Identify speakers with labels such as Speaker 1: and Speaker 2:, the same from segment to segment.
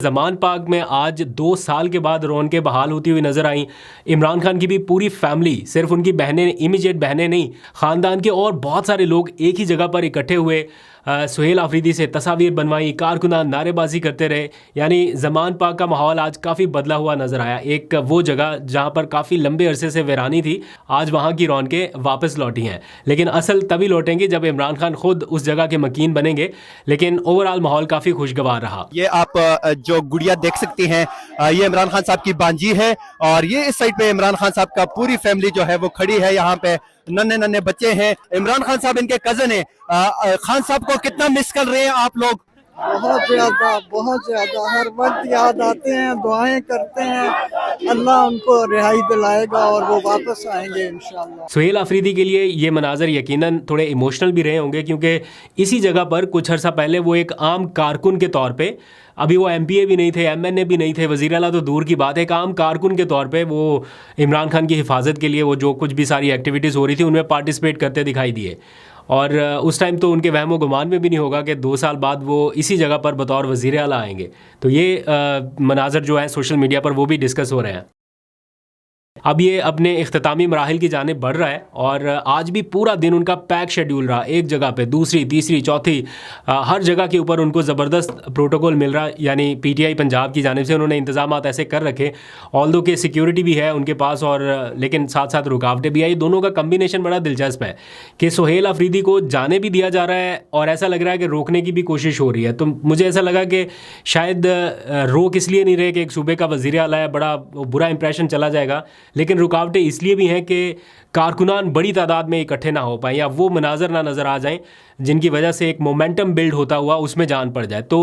Speaker 1: ज़मान park में आज 2 साल के बाद रौनकें बहाल होती हुई नजर आई। इमरान खान की भी पूरी फैमिली, सिर्फ उनकी बहनें, इमीडिएट बहनें नहीं, ख़ानदान के और बहुत सारे लोग एक ही जगह पर इकट्ठे हुए। सुहेल आफरीदी से तस्वीर बनवाई, कारकुनान नारेबाजी करते रहे। यानी ज़मान पार्क का माहौल आज काफ़ी बदला हुआ नज़र आया। एक वो जगह जहाँ पर काफ़ी लंबे अरसे से वीरानी थी, आज वहाँ की रौनकें वापस लौटी हैं। लेकिन असल तभी लौटेंगी जब इमरान खान खुद उस जगह के मकीन बनेंगे। लेकिन ओवरऑल माहौल काफ़ी खुशगवार रहा।
Speaker 2: ये आप जो गुड़िया देख सकती हैं, ये इमरान खान साहब की बांजी है और ये इस साइड पे इमरान खान साहब का पूरी फैमिली जो है वो खड़ी है। यहाँ पे नन्हे नन्हे बच्चे हैं। इमरान खान साहब इनके कजन हैं। खान साहब को कितना मिस कर रहे हैं आप लोग?
Speaker 3: बहुत ज्यादा हर वक्त याद आते हैं, दुआएं करते हैं, अल्लाह उनको रिहाई दिलाएगा और वो वापस आएंगे इंशाल्लाह।
Speaker 1: सुहेल आफरीदी के लिए ये मनाजर यकीनन थोड़े इमोशनल भी रहे होंगे, क्योंकि इसी जगह पर कुछ अर्सा पहले वो एक आम कारकुन के तौर पे, अभी वो MPA भी नहीं थे, MNA भी नहीं थे, वज़ीर आला तो दूर की बात है, एक आम कारकुन के तौर पे वो इमरान खान की हिफाजत के लिए वो जो कुछ भी सारी एक्टिविटीज़ हो रही थी उनमें पार्टिसिपेट करते दिखाई दिए। और उस टाइम तो उनके वहमो गुमान में भी नहीं होगा कि 2 साल बाद वो इसी जगह पर बतौर वज़ीर आला आएंगे। तो ये मनाजर जो है सोशल मीडिया पर वो भी डिस्कस हो रहे हैं। अब ये अपने इख्तितामी मराहिल की जानिब बढ़ रहा है और आज भी पूरा दिन उनका पैक शेड्यूल रहा। एक जगह पे दूसरी, तीसरी, चौथी, हर जगह के ऊपर उनको ज़बरदस्त प्रोटोकॉल मिल रहा। यानी PTI पंजाब की जानिब से उन्होंने इंतजामात ऐसे कर रखे, ऑल्दो के सिक्योरिटी भी है उनके पास और लेकिन साथ साथ रुकावटें भी आई। दोनों का कम्बिनेशन बड़ा दिलचस्प है कि सुहेल आफरीदी को जाने भी दिया जा रहा है और ऐसा लग रहा है कि रोकने की भी कोशिश हो रही है। तो मुझे ऐसा लगा कि शायद रोक इसलिए नहीं रहे कि एक सूबे का वज़ीर आला है, बड़ा बुरा इंप्रेशन चला जाएगा, लेकिन रुकावटें इसलिए भी हैं कि कारकुनान बड़ी तादाद में इकट्ठे ना हो पाएँ या वो मनाजर ना नज़र आ जाएं जिनकी वजह से एक मोमेंटम बिल्ड होता हुआ उसमें जान पड़ जाए। तो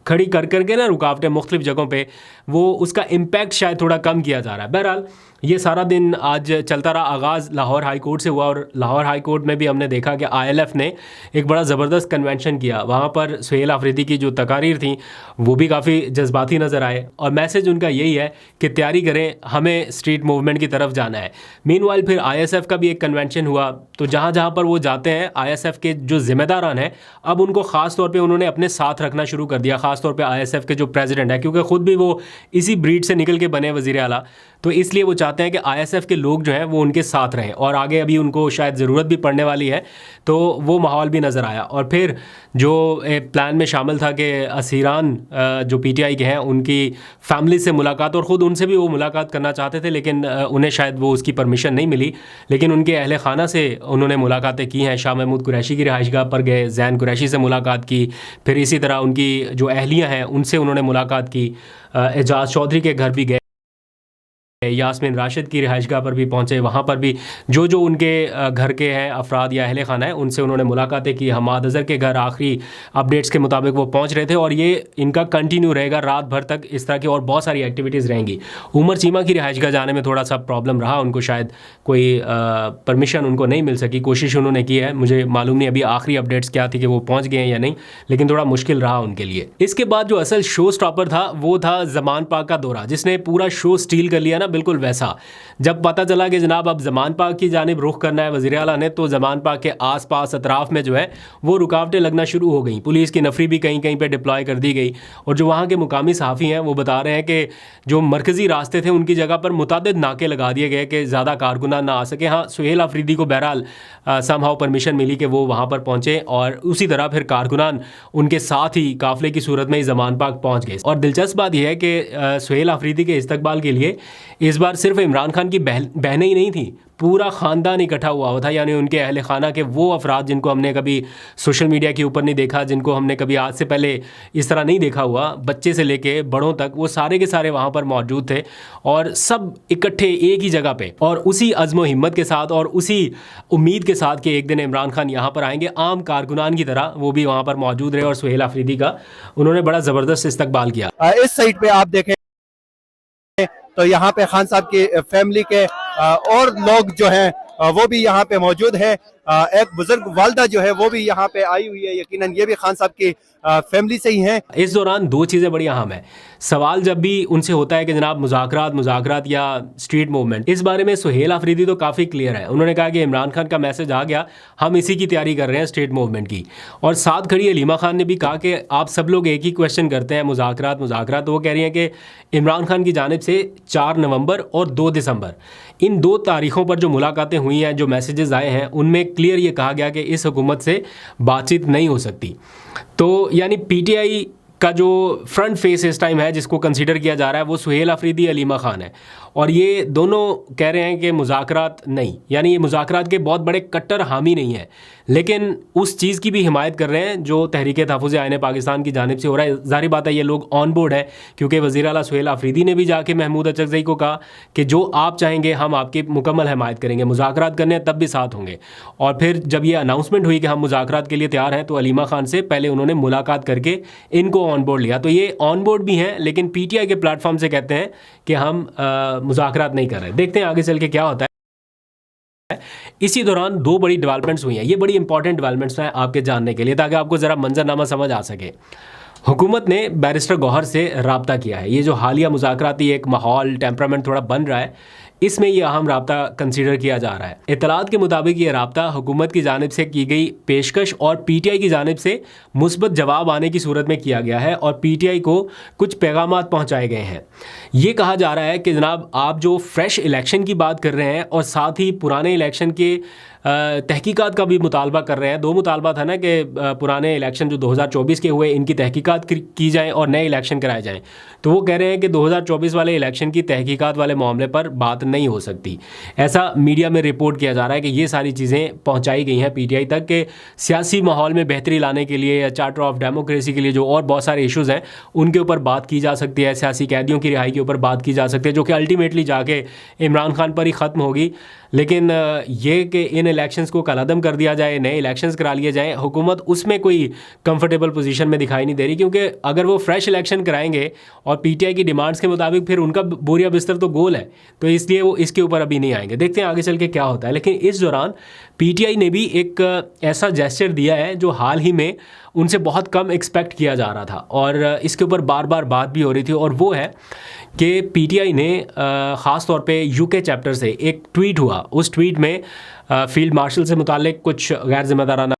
Speaker 1: खड़ी कर करके ना रुकावटें मुख्तलिफ जगहों पे, वो उसका इम्पैक्ट शायद थोड़ा कम किया जा रहा है। बहरहाल ये सारा दिन आज चलता रहा। आगाज़ लाहौर हाई कोर्ट से हुआ और लाहौर हाई कोर्ट में भी हमने देखा कि ILF ने एक बड़ा ज़बरदस्त कन्वेंशन किया। वहाँ पर सुहेल आफरीदी की जो तकारीर थी वो भी काफ़ी जज्बाती नज़र आए और मैसेज उनका यही है कि तैयारी करें, हमें स्ट्रीट मूवमेंट की तरफ जाना है। मीनवाइल फिर ISF का भी एक कन्वेंशन हुआ। तो जहाँ जहाँ पर वो जाते हैं, ISF के जो ज़िम्मेदारान हैं अब उनको ख़ास तौर पे उन्होंने अपने साथ रखना शुरू कर दिया। ख़ास तौर पे ISF के जो प्रेसिडेंट है, क्योंकि ख़ुद भी वो इसी ब्रीड से निकल के बने वज़ीर आला, तो इसलिए वो चाहते हैं कि ISF के लोग जो हैं वो उनके साथ रहें और आगे अभी उनको शायद ज़रूरत भी पड़ने वाली है। तो वो माहौल भी नज़र आया। और फिर जो प्लान में शामिल था कि असीरान जो PTI के हैं उनकी फैमिली से मुलाकात, और ख़ुद उनसे भी वो मुलाकात करना चाहते थे लेकिन उन्हें शायद वो उसकी परमिशन नहीं मिली, लेकिन उनके अहल खाना से उन्होंने मुलाकातें की हैं। शाह महमूद कुरैशी की रिहाइशगाह पर गए, ज़ैन कुरैशी से मुलाकात की, फिर इसी तरह उनकी जो अहलियाँ हैं उनसे उन्होंने मुलाकात की, एजाज़ चौधरी के घर भी गए, यास्मीन राशिद की रिहाइशगाह पर भी पहुँचे, वहाँ पर भी जो जो उनके घर के हैं अफराद या अहले खाना है उनसे उन्होंने मुलाकातें की। हमाद अज़हर के घर आखिरी अपडेट्स के मुताबिक वो पहुँच रहे थे और ये इनका कंटिन्यू रहेगा रात भर तक। इस तरह की और बहुत सारी एक्टिविटीज़ रहेंगी। उमर चीमा की रिहाइशगाह जाने में थोड़ा सा प्रॉब्लम रहा, उनको शायद कोई परमिशन उनको नहीं मिल सकी। कोशिश उन्होंने की है, मुझे मालूम नहीं अभी आखिरी अपडेट्स क्या थी कि वो पहुँच गए हैं या नहीं, लेकिन थोड़ा मुश्किल रहा उनके लिए। इसके बाद जो असल शो स्टॉपर था वो था ज़मान पार्क का दौरा, जिसने पूरा शो स्टील कर लिया ना, बिल्कुल वैसा। जब पता चला कि जनाब अब ज़मान पार्क की जानिब रुख करना है वज़ीर आला ने, तो ज़मान पार्क के आसपास अतराफ़ में जो है वो रुकावटें लगना शुरू हो गई। पुलिस की नफरी भी कहीं कहीं पे डिप्लॉय कर दी गई और जो वहाँ के मुकामी सहाफ़ी हैं वो बता रहे हैं कि जो मरकज़ी रास्ते थे उनकी जगह पर मुतादिद नाके लगा दिए गए कि ज़्यादा कारकुनान ना आ सके। हाँ, सुहेल आफरीदी को बहरहाल समहाउ परमिशन मिली कि वो वहाँ पर पहुँचे और उसी तरह फिर कारकुनान उनके साथ ही काफ़िले की सूरत में ही ज़मान पार्क पहुँच गए। और दिलचस्प बात यह है कि सुहेल आफरीदी के इस्तकबाल के लिए इस बार सिर्फ इमरान खान की बहनें ही नहीं थी, पूरा ख़ानदान इकट्ठा हुआ था। यानी उनके अहले खाना के वो अफराद जिनको हमने कभी सोशल मीडिया के ऊपर नहीं देखा, जिनको हमने कभी आज से पहले इस तरह नहीं देखा हुआ, बच्चे से लेके बड़ों तक, वो सारे के सारे वहाँ पर मौजूद थे और सब इकट्ठे एक ही जगह पे और उसी अज़्म हिम्मत के साथ और उसी उम्मीद के साथ कि एक दिन इमरान खान यहाँ पर आएंगे आम कारकुनान की तरह, वो भी वहाँ पर मौजूद रहे और सुहेल आफरीदी का उन्होंने बड़ा ज़बरदस्त इस्तकबाल किया।
Speaker 2: इस साइड पे आप देखें तो यहाँ पे खान साहब की फैमिली के और लोग जो हैं वो भी यहाँ पे मौजूद है। एक बुजुर्ग वालदा जो है वो भी यहाँ पे आई हुई है, यकीनन ये भी खान साहब की फैमिली से ही हैं।
Speaker 1: इस दौरान दो चीज़ें बड़ी अहम है। सवाल जब भी उनसे होता है कि जनाब मुज़ाकरात या स्ट्रीट मूवमेंट, इस बारे में सुहेल आफरीदी तो काफ़ी क्लियर है। उन्होंने कहा कि इमरान खान का मैसेज आ गया, हम इसी की तैयारी कर रहे हैं स्ट्रीट मूवमेंट की। और साथ खड़ी हलीमा खान ने भी कहा कि आप सब लोग एक ही क्वेश्चन करते हैं, मुज़ाकरात। तो वो कह रही हैं कि इमरान खान की जानिब से 4 नवंबर और 2 दिसंबर इन 2 तारीखों पर जो मुलाकातें हुई हैं, जो मैसेजेस आए हैं, उनमें क्लियर ये कहा गया कि इस हुकूमत से बातचीत नहीं हो सकती। तो यानी पीटीआई का जो फ्रंट फेस इस टाइम है जिसको कंसीडर किया जा रहा है वो सुहेल आफरीदी, हलीमा खान है। और ये दोनों कह रहे हैं कि मुज़ाकरात नहीं, यानी ये मुज़ाकरात के बहुत बड़े कट्टर हामी नहीं है, लेकिन उस चीज़ की भी हिमायत कर रहे हैं जो तहरीक तहफ़्फ़ुज़ आईन पाकिस्तान की जानिब से हो रहा है। ज़ाहिर बात है ये लोग ऑन बोर्ड है, क्योंकि वज़ीर आला सुहेल आफरीदी ने भी जाके महमूद अचकज़ई को कहा कि जो आप चाहेंगे हम आपकी मुकम्मल हिमायत करेंगे, मुज़ाकरात करने तब भी साथ होंगे। और फिर जब ये अनाउंसमेंट हुई कि हम मुज़ाकरात के लिए तैयार हैं, तो हलीमा खान से पहले उन्होंने मुलाकात करके इनको ऑन बोर्ड लिया। तो ये ऑन बोर्ड भी हैं, लेकिन पीटीआई के प्लेटफॉर्म से कहते हैं कि हम मुज़ाकरात नहीं कर रहे। देखते हैं आगे चल के क्या होता है। इसी दौरान 2 बड़ी डेवलपमेंट्स हुई हैं। ये बड़ी इंपॉर्टेंट डेवलपमेंट्स हैं आपके जानने के लिए, ताकि आपको ज़रा मंजरनामा समझ आ सके। हुकूमत ने बैरिस्टर गौहर से राब्ता किया है। ये जो हालिया मुज़ाकराती एक माहौल, टेम्परामेंट थोड़ा बन रहा है, इसमें यह अहम राब्ता कंसीडर किया जा रहा है। इत्तलात के मुताबिक ये राब्ता हुकूमत की जानिब से की गई पेशकश और पीटीआई की जानिब से मुस्बत जवाब आने की सूरत में किया गया है, और पीटीआई को कुछ पैगामात पहुँचाए गए हैं। ये कहा जा रहा है कि जनाब आप जो फ्रेश इलेक्शन की बात कर रहे हैं और साथ ही पुराने इलेक्शन के तहकीकात का भी मुतालबा कर रहे हैं। 2 मुतालबा था ना कि पुराने इलेक्शन जो 2024 के हुए इनकी तहकीकात की जाए और नए इलेक्शन कराए जाएँ। तो वो कह रहे हैं कि 2024 वाले इलेक्शन की तहकीकात वाले मामले पर बात नहीं हो सकती। ऐसा मीडिया में रिपोर्ट किया जा रहा है कि ये सारी चीज़ें पहुंचाई गई हैं पीटीआई तक कि सियासी माहौल में बेहतरी लाने के लिए या चार्टर ऑफ डेमोक्रेसी के लिए जो और बहुत सारे इशूज़ हैं उनके ऊपर बात की जा सकती है, सियासी कैदियों की रिहाई के ऊपर बात की जा सकती है, जो कि अल्टीमेटली जाके इमरान खान पर ही ख़त्म होगी। लेकिन ये कि इन इलेक्शंस को कलअदम कर दिया जाए, नए इलेक्शंस करा लिए जाएँ, हुकूमत उसमें कोई कंफर्टेबल पोजीशन में दिखाई नहीं दे रही, क्योंकि अगर वो फ्रेश इलेक्शन कराएंगे और पीटीआई की डिमांड्स के मुताबिक फिर उनका बोरिया बिस्तर तो गोल है, तो इसलिए वो इसके ऊपर अभी नहीं आएंगे। देखते हैं आगे चल के क्या होता है। लेकिन इस दौरान पीटीआई ने भी एक ऐसा जेस्चर दिया है जो हाल ही में उनसे बहुत कम एक्सपेक्ट किया जा रहा था, और इसके ऊपर बार बार बात भी हो रही थी, और वो है कि पीटीआई ने ख़ास तौर पे यूके चैप्टर से एक ट्वीट हुआ। उस ट्वीट में फील्ड मार्शल से मुतालिक कुछ गैर जिम्मेदाराना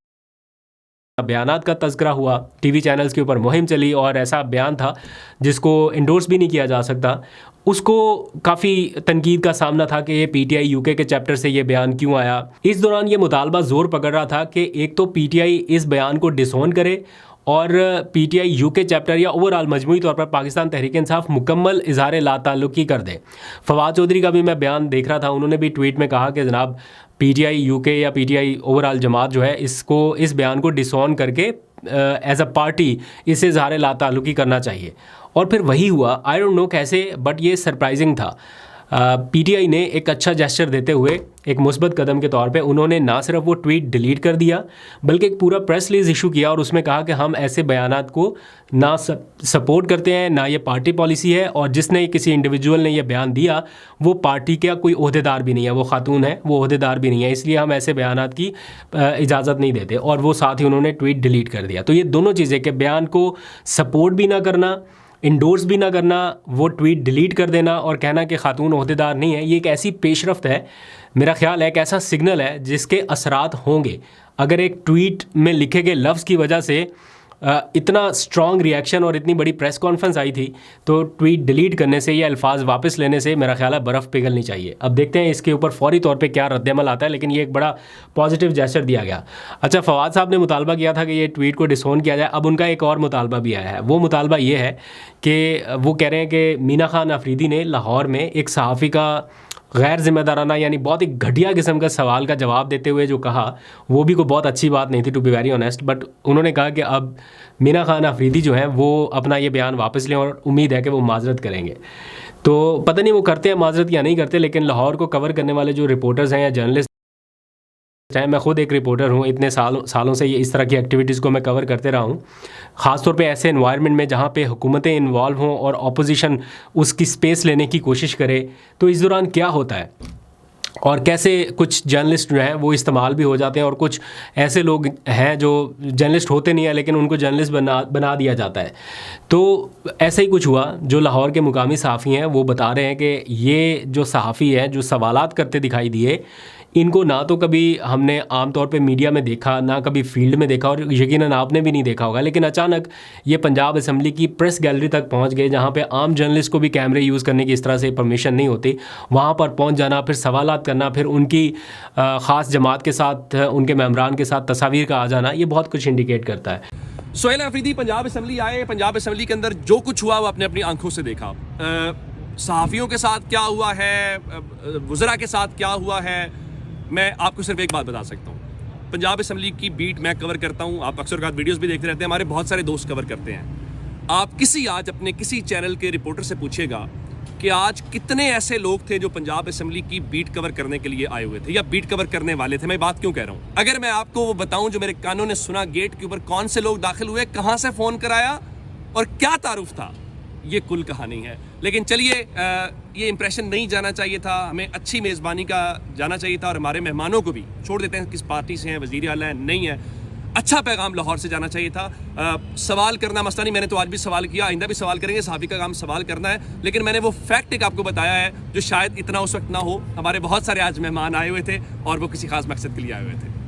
Speaker 1: बयानात का तज़किरा हुआ, टीवी चैनल्स के ऊपर मुहिम चली, और ऐसा बयान था जिसको इंडोर्स भी नहीं किया जा सकता। उसको काफ़ी तनकीद का सामना था कि ये पीटीआई यूके के चैप्टर से ये बयान क्यों आया। इस दौरान ये मुतालबा ज़ोर पकड़ रहा था कि एक तो पीटीआई इस बयान को डिसोन करे, और पीटीआई यूके चैप्टर या ओवरऑल मजमूई तौर पर पाकिस्तान तहरीक इंसाफ मुकम्मल इज़हार लाताल्लुकी कर दे। फवाद चौधरी का भी मैं बयान देख रहा था, उन्होंने भी ट्वीट में कहा कि जनाब पीटीआई यूके या पीटीआई ओवरऑल जमात जो है इसको इस बयान को डिसोन करके एज अ पार्टी इसे इज़हार लाताल्लुकी करना चाहिए। और फिर वही हुआ, आई डोंट नो कैसे, बट ये सरप्राइजिंग था। पीटीआई ने एक अच्छा जेस्चर देते हुए एक मुस्बत कदम के तौर पे उन्होंने ना सिर्फ वो ट्वीट डिलीट कर दिया, बल्कि एक पूरा प्रेस रिलीज इशू किया, और उसमें कहा कि हम ऐसे बयानात को ना सपोर्ट करते हैं, ना ये पार्टी पॉलिसी है, और जिसने किसी इंडिविजुअल ने ये बयान दिया वो पार्टी का कोई ओहदेदार भी नहीं है, वो खातून है, वो ओहदेदार भी नहीं है, इसलिए हम ऐसे बयानात की इजाज़त नहीं देते। और वो साथ ही उन्होंने ट्वीट डिलीट कर दिया। तो ये दोनों चीज़ें कि बयान को सपोर्ट भी ना करना, इंडोर्स भी ना करना, वो ट्वीट डिलीट कर देना और कहना कि खातून ओहदेदार नहीं है, ये एक ऐसी पेशरफ्त है, मेरा ख्याल है एक ऐसा सिग्नल है जिसके असरात होंगे। अगर एक ट्वीट में लिखे गए लफ्ज़ की वजह से इतना स्ट्रॉन्ग रिएक्शन और इतनी बड़ी प्रेस कॉन्फ्रेंस आई थी, तो ट्वीट डिलीट करने से या अल्फाज वापस लेने से मेरा ख्याल है बर्फ़ पिघलनी चाहिए। अब देखते हैं इसके ऊपर फौरी तौर पे क्या रद्दअमल आता है, लेकिन ये एक बड़ा पॉजिटिव जेस्चर दिया गया। अच्छा, फवाद साहब ने मुतालबा किया था कि ये ट्वीट को डिसोन किया जाए। अब उनका एक और मुतालबा भी आया है। वो मुतालबा ये है कि वो कह रहे हैं कि मीना खान अफरीदी ने लाहौर में एक सहाफ़ी का गैर जिम्मेदाराना यानी बहुत ही घटिया किस्म का सवाल का जवाब देते हुए जो कहा, वो भी कोई बहुत अच्छी बात नहीं थी, to be very honest. But उन्होंने कहा कि अब मीना खान अफरीदी जो है वो अपना ये बयान वापस लें, और उम्मीद है कि वो माजरत करेंगे। तो पता नहीं वो करते हैं माजरत या नहीं करते, लेकिन लाहौर को कवर करने वाले जो रिपोर्टर्स हैं या जर्नलिस्ट हैं, मैं ख़ुद एक रिपोर्टर हूँ, इतने सालों से ये इस तरह की एक्टिविटीज़ को मैं कवर करते रहा हूँ, ख़ासतौर पे ऐसे इन्वायरमेंट में जहाँ पे हुकूमतें इन्वॉल्व हों और अपोजिशन उसकी स्पेस लेने की कोशिश करे। तो इस दौरान क्या होता है, और कैसे कुछ जर्नलिस्ट जो हैं वो इस्तेमाल भी हो जाते हैं और कुछ ऐसे लोग हैं जो जर्नलिस्ट होते नहीं हैं लेकिन उनको जर्नलिस्ट बना दिया जाता है। तो ऐसा ही कुछ हुआ। जो लाहौर के मुकामी सहाफ़ी हैं वो बता रहे हैं कि ये जो सहाफ़ी हैं जो सवालात करते दिखाई दिए, इनको ना तो कभी हमने आम तौर पे मीडिया में देखा, ना कभी फील्ड में देखा, और यकीनन आपने भी नहीं देखा होगा। लेकिन अचानक ये पंजाब असम्बली की प्रेस गैलरी तक पहुंच गए, जहां पे आम जर्नलिस्ट को भी कैमरे यूज़ करने की इस तरह से परमिशन नहीं होती। वहां पर पहुंच जाना, फिर सवालात करना, फिर उनकी ख़ास जमात के साथ, उनके मेम्बरान के साथ तस्वीर का आ जाना, ये बहुत कुछ इंडिकेट करता है।
Speaker 4: सोहेल अफरीदी पंजाब असम्बली आए, पंजाब असम्बली के अंदर जो कुछ हुआ वो आपने अपनी आंखों से देखा। सहाफ़ियों के साथ क्या हुआ है, वज़रा के साथ क्या हुआ है, मैं आपको सिर्फ एक बात बता सकता हूँ। पंजाब असम्बली की बीट मैं कवर करता हूँ, आप अक्सर औक़ात वीडियोस भी देखते रहते हैं, हमारे बहुत सारे दोस्त कवर करते हैं। आप आज अपने किसी चैनल के रिपोर्टर से पूछिएगा कि आज कितने ऐसे लोग थे जो पंजाब असम्बली की बीट कवर करने के लिए आए हुए थे या बीट कवर करने वाले थे। मैं बात क्यों कह रहा हूँ, अगर मैं आपको वो बताऊँ जो मेरे कानों ने सुना, गेट के ऊपर कौन से लोग दाखिल हुए, कहाँ से फ़ोन कराया और क्या तारुफ था, ये कुल कहानी है। लेकिन चलिए, ये इंप्रेशन नहीं जाना चाहिए था, हमें अच्छी मेज़बानी का जाना चाहिए था, और हमारे मेहमानों को भी छोड़ देते हैं किस पार्टी से हैं, वज़ीर आला हैं, नहीं है, अच्छा पैगाम लाहौर से जाना चाहिए था। सवाल करना मसला नहीं, मैंने तो आज भी सवाल किया, आइंदा भी सवाल करेंगे, सहाफ़ी का काम सवाल करना है। लेकिन मैंने वो फैक्ट एक आपको बताया है जो शायद इतना उस वक्त ना हो। हमारे बहुत सारे आज मेहमान आए हुए थे और वो किसी खास मकसद के लिए आए हुए थे।